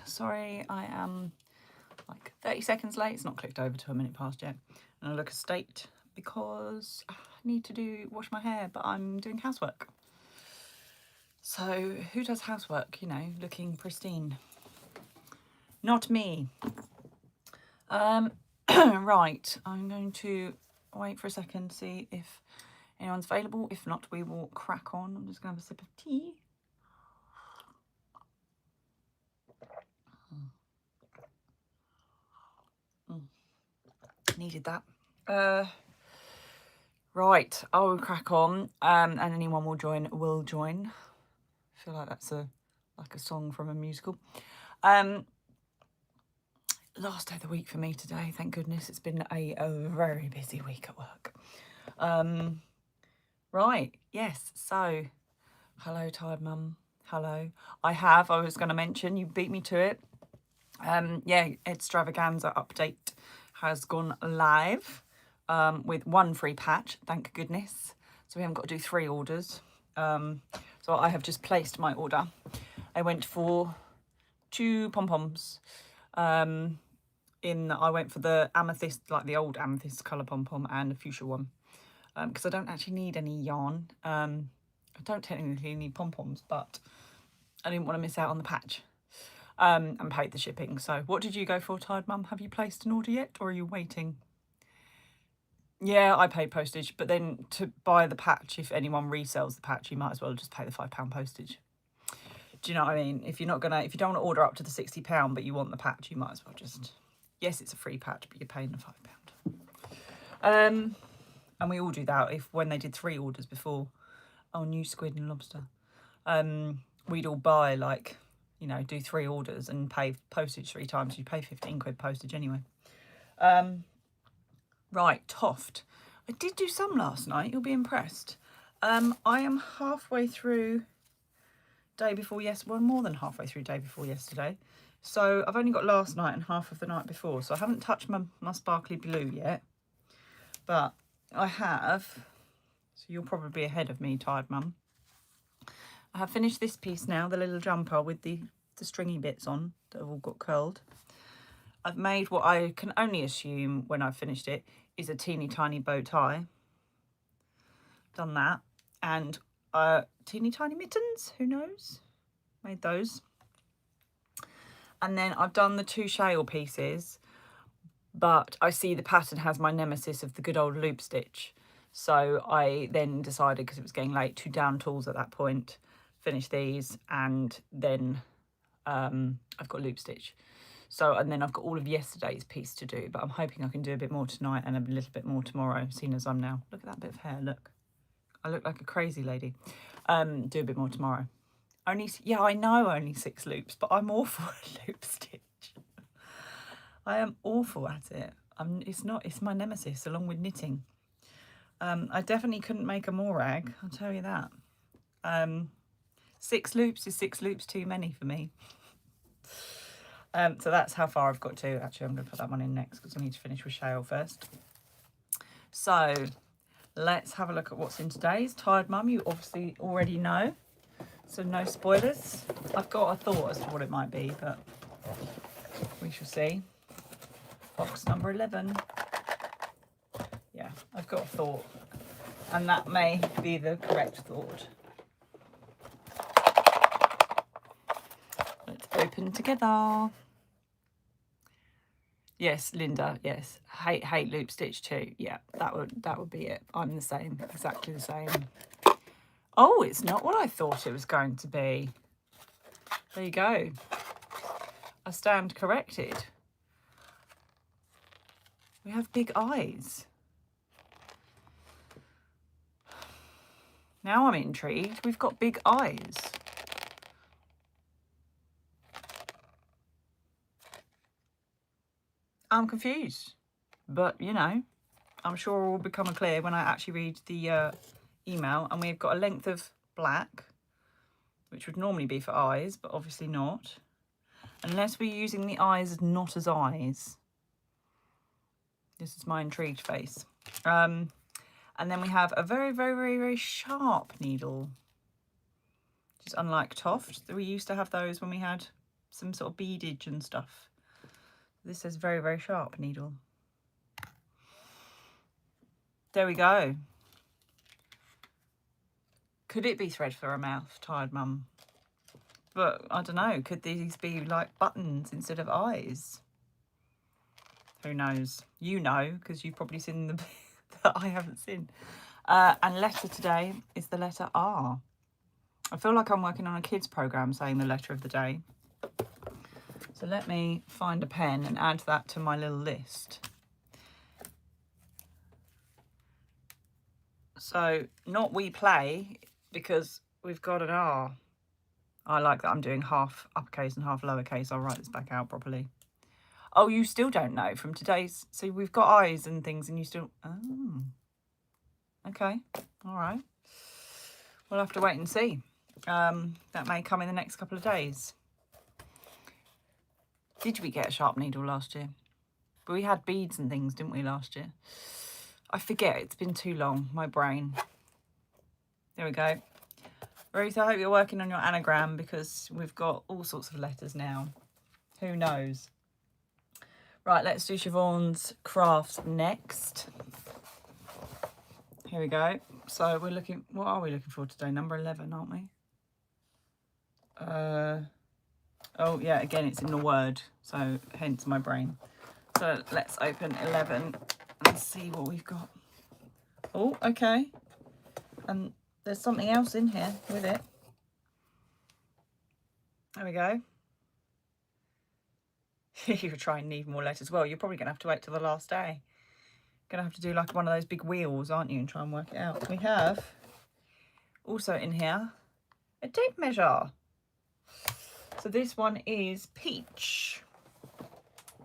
Sorry, I am like 30 seconds late. It's not clicked over to a minute past yet. And I look a state because I need to wash my hair, but I'm doing housework. So who does housework, you know, looking pristine? Not me. Right, I'm going to wait for a second to see if anyone's available. If not, we will crack on. I'm just going to have a sip of tea. Needed that. Right, I will crack on, and anyone will join. I feel like that's like a song from a musical. Last day of the week for me today, thank goodness. It's been a very busy week at work. Right, yes, so hello, tired mum. Hello. I was going to mention, you beat me to it. Yeah, Extravaganza update has gone live with one free patch, thank goodness. So we haven't got to do 3 orders. So I have just placed my order. I went for 2 pom-poms. I went for the amethyst, like the old amethyst colour pom-pom, and a fuchsia one. Because I don't actually need any yarn. I don't technically need pom-poms, but I didn't want to miss out on the patch. And paid the shipping. So what did you go for, tired mum? Have you placed an order yet, or are you waiting? Yeah, I paid postage, but then to buy the patch, if anyone resells the patch, you might as well just pay the £5 postage. Do you know what I mean? If you don't want to order up to the £60, but you want the patch, you might as well just, yes, it's a free patch, but you're paying the £5. And we all do that. When they did 3 orders before, new squid and lobster, we'd all buy, like, you know, do 3 orders and pay postage 3 times. You pay 15 quid postage anyway. Right, Toft. I did do some last night. You'll be impressed. I am halfway through day before yesterday. Well, more than halfway through day before yesterday. So I've only got last night and half of the night before. So I haven't touched my sparkly blue yet. But I have. So you're probably ahead of me, tired mum. I have finished this piece now, the little jumper with the stringy bits on that have all got curled. I've made what I can only assume when I've finished it is a teeny tiny bow tie. Done that. And teeny tiny mittens, who knows? Made those. And then I've done the 2 shale pieces, but I see the pattern has my nemesis of the good old loop stitch. So I then decided, because it was getting late, to down tools at that point, finish these, and then I've got loop stitch. So, and then I've got all of yesterday's piece to do, but I'm hoping I can do a bit more tonight and a little bit more tomorrow, seeing as I'm now, look at that bit of hair, look. I look like a crazy lady. Do a bit more tomorrow. Yeah, I know only 6 loops, but I'm awful at loop stitch. I am awful at it. It's my nemesis, along with knitting. I definitely couldn't make a morag, I'll tell you that. 6 loops is 6 loops too many for me. So that's how far I've got to. Actually, I'm going to put that one in next because I need to finish with shale first. So let's have a look at what's in today's. Tired mum, you obviously already know, so no spoilers. I've got a thought as to what it might be, but we shall see. Box number 11. Yeah, I've got a thought, and that may be the correct thought. Let's open together. Yes, Linda, yes. Hate loop stitch too. Yeah, that would be it. I'm the same, exactly the same. Oh, it's not what I thought it was going to be. There you go. I stand corrected. We have big eyes. Now I'm intrigued. We've got big eyes. I'm confused, but you know, I'm sure it will become clear when I actually read the email. And we've got a length of black, which would normally be for eyes, but obviously not, unless we're using the eyes not as eyes. This is my intrigued face. And then we have a very, very, very, very sharp needle, which is unlike Toft. We used to have those when we had some sort of beadage and stuff. This says very, very sharp needle. There we go. Could it be thread for a mouth, Tired Mum? But I don't know. Could these be like buttons instead of eyes? Who knows? You know, because you've probably seen the that I haven't seen. And letter today is the letter R. I feel like I'm working on a kids program saying the letter of the day. So let me find a pen and add that to my little list. So not we play, because we've got an R. I like that I'm doing half uppercase and half lowercase. I'll write this back out properly. Oh, you still don't know from today's... So we've got eyes and things and you still... Oh. Okay. All right. We'll have to wait and see. That may come in the next couple of days. Did we get a sharp needle last year? But we had beads and things, didn't we, last year? I forget. It's been too long. My brain. There we go. Ruth, I hope you're working on your anagram, because we've got all sorts of letters now. Who knows? Right, let's do Siobhan's crafts next. Here we go. So we're looking... What are we looking for today? Number 11, aren't we? Oh, yeah, again, it's in the word. So hence my brain. So let's open 11 and see what we've got. Oh, okay. And there's something else in here with it. There we go. You're trying to need more letters. Well, you're probably going to have to wait till the last day. Going to have to do like one of those big wheels, aren't you, and try and work it out. We have also in here a tape measure. So this one is peach.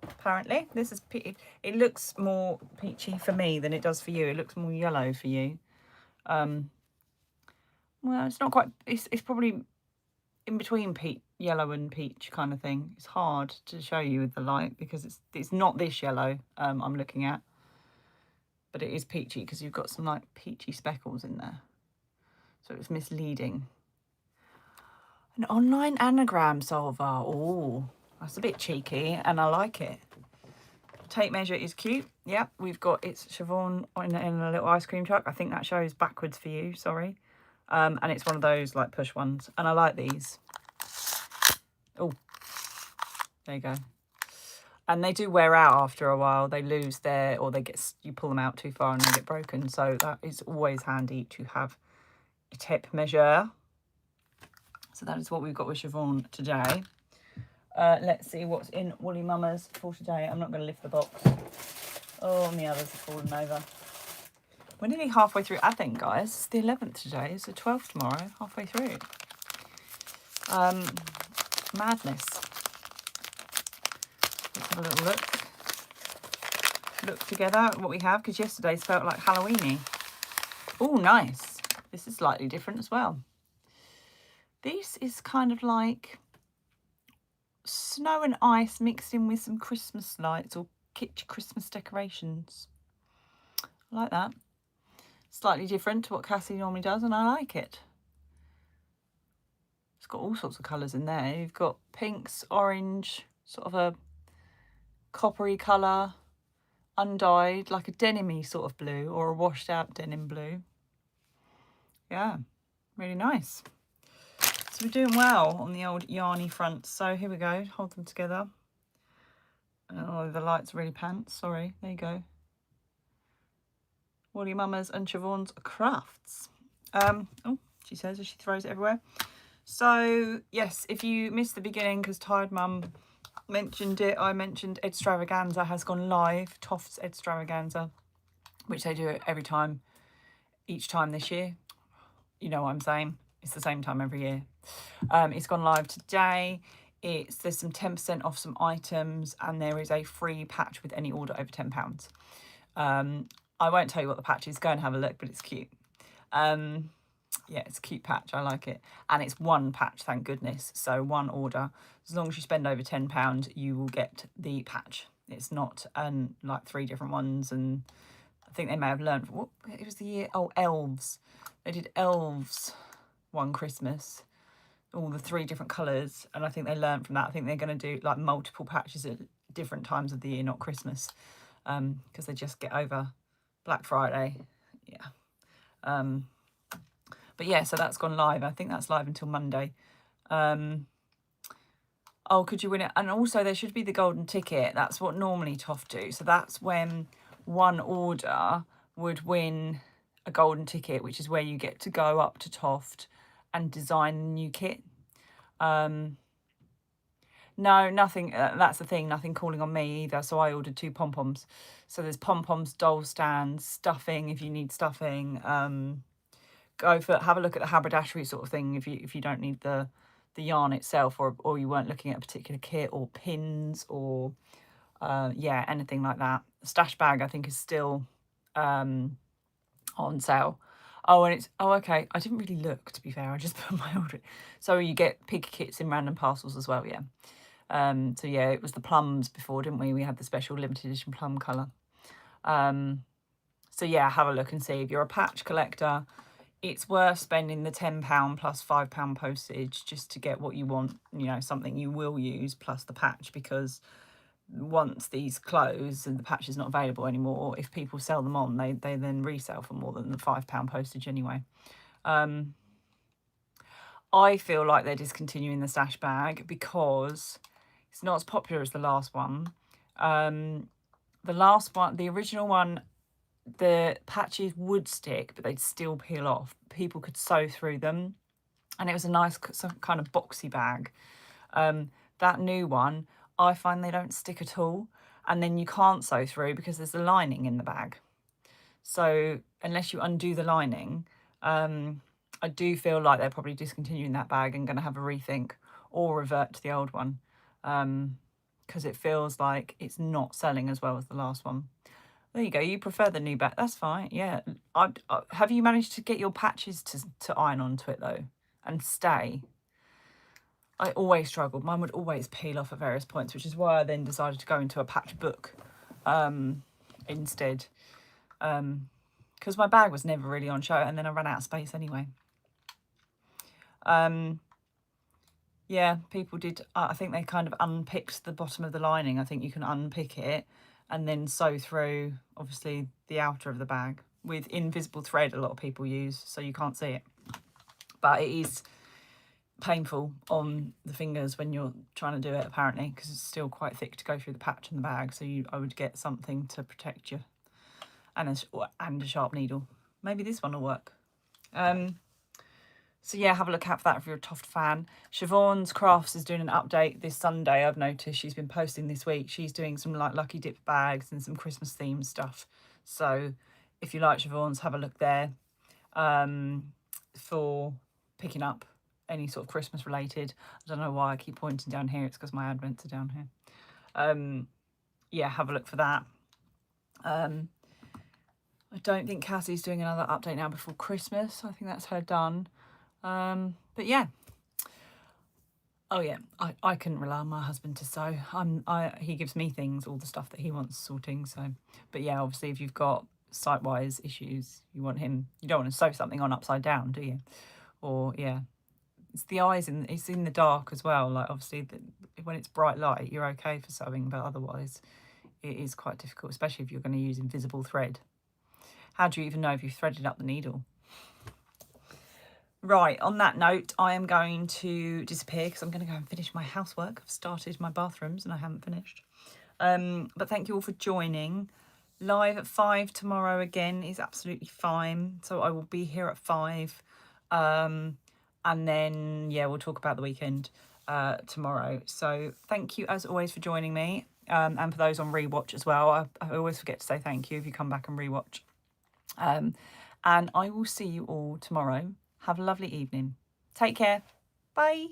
Apparently, this is peach. It looks more peachy for me than it does for you. It looks more yellow for you. Well, it's not quite. It's probably in between yellow and peach kind of thing. It's hard to show you with the light because it's not this yellow I'm looking at, but it is peachy because you've got some like peachy speckles in there, so it's misleading. An online anagram solver. Oh, that's a bit cheeky and I like it. Tape measure is cute. Yep, we've got it's Siobhan in a little ice cream truck. I think that shows backwards for you, sorry. And it's one of those like push ones, and I like these. Oh, there you go. And they do wear out after a while. They lose their, or they get, you pull them out too far and they get broken. So that is always handy to have a tape measure. So that is what we've got with Siobhan today. Let's see what's in Woolly Mama's for today. I'm not going to lift the box. Oh, and the others have fallen over. We're nearly halfway through Advent, guys. It's the 11th today. It's the 12th tomorrow. Halfway through. Madness. Let's have a little look. Look together at what we have, because yesterday's felt like Halloweeny. Oh, nice. This is slightly different as well. This is kind of like snow and ice mixed in with some Christmas lights or kitsch Christmas decorations. I like that. Slightly different to what Cassie normally does, and I like it. It's got all sorts of colours in there. You've got pinks, orange, sort of a coppery colour, undyed, like a denim-y sort of blue, or a washed out denim blue. Yeah, really nice. So we're doing well on the old yarny front. So here we go, hold them together. Oh, the light's really pants, sorry. There you go. Woolly Mama's and Siobhan's crafts. Oh, she says as she throws it everywhere. So yes, if you missed the beginning because Tired Mum mentioned it, I mentioned Extravaganza has gone live. Toft's Extravaganza, which they do every time, each time this year. You know what I'm saying? It's the same time every year. It's gone live today. There's some 10% off some items, and there is a free patch with any order over £10. I won't tell you what the patch is. Go and have a look, but it's cute. Yeah, it's a cute patch. I like it. And it's one patch, thank goodness. So one order. As long as you spend over £10, you will get the patch. It's not like 3 different ones. And I think they may have learned, what it was the year, oh, elves. They did elves one Christmas. all the 3 different colours, and I think they learned from that. I think they're going to do like multiple patches at different times of the year, not Christmas, because they just get over Black Friday. Yeah. But yeah, so that's gone live. I think that's live until Monday. Oh, could you win it? And also there should be the golden ticket. That's what normally Toft do. So that's when one order would win a golden ticket, which is where you get to go up to Toft and design a new kit. No, nothing. That's the thing. Nothing calling on me either. So I ordered 2 pom-poms. So there's pom-poms, doll stands, stuffing if you need stuffing. Have a look at the haberdashery sort of thing if you don't need the yarn itself, or you weren't looking at a particular kit, or pins, or yeah, anything like that. The stash bag I think is still on sale. Oh, and it's okay. I didn't really look, to be fair. I just put my order in. So you get pig kits in random parcels as well, yeah. So yeah, it was the plums before, didn't we? We had the special limited edition plum colour. So yeah, have a look and see. If you're a patch collector, it's worth spending the £10 plus £5 postage just to get what you want, you know, something you will use plus the patch, because once these close and the patch is not available anymore, if people sell them on, they then resell for more than the £5 postage anyway. I feel like they're discontinuing the stash bag because it's not as popular as the last one. The last one, the original one, the patches would stick, but they'd still peel off. People could sew through them, and it was a nice some kind of boxy bag. That new one, I find they don't stick at all, and then you can't sew through because there's a lining in the bag. So unless you undo the lining, I do feel like they're probably discontinuing that bag and going to have a rethink or revert to the old one, because it feels like it's not selling as well as the last one. There you go. You prefer the new bag. That's fine. Yeah. Have you managed to get your patches to iron onto it, though, and stay? I always struggled. Mine would always peel off at various points, which is why I then decided to go into a patch book instead. Because my bag was never really on show, and then I ran out of space anyway. Yeah, people did. I think they kind of unpicked the bottom of the lining. I think you can unpick it and then sew through, obviously, the outer of the bag with invisible thread. A lot of people use, so you can't see it. But it is painful on the fingers when you're trying to do it, apparently, because it's still quite thick to go through the patch in the bag. So I would get something to protect you, and a sharp needle. Maybe this one will work. So yeah, have a look out for that if you're a Toft fan. Siobhan's Crafts is doing an update this Sunday. I've noticed she's been posting this week. She's doing some like Lucky Dip bags and some Christmas themed stuff. So if you like Siobhan's, have a look there for picking up any sort of Christmas related. I don't know why I keep pointing down here. It's because my advents are down here. Yeah, have a look for that. I don't think Cassie's doing another update now before Christmas. I think that's her done. But yeah. Oh yeah, I couldn't rely on my husband to sew. He gives me things, all the stuff that he wants sorting. So, but yeah, obviously if you've got site-wise issues, you don't want to sew something on upside down, do you? Or yeah, it's the eyes, it's in the dark as well. Like obviously when it's bright light, you're okay for sewing, but otherwise it is quite difficult, especially if you're going to use invisible thread. How do you even know if you've threaded up the needle? Right, on that note, I am going to disappear because I'm going to go and finish my housework. I've started my bathrooms and I haven't finished. But thank you all for joining. Live at 5 tomorrow again is absolutely fine. So I will be here at 5. And then, yeah, we'll talk about the weekend tomorrow. So thank you, as always, for joining me. And for those on rewatch as well. I always forget to say thank you if you come back and rewatch. And I will see you all tomorrow. Have a lovely evening. Take care. Bye.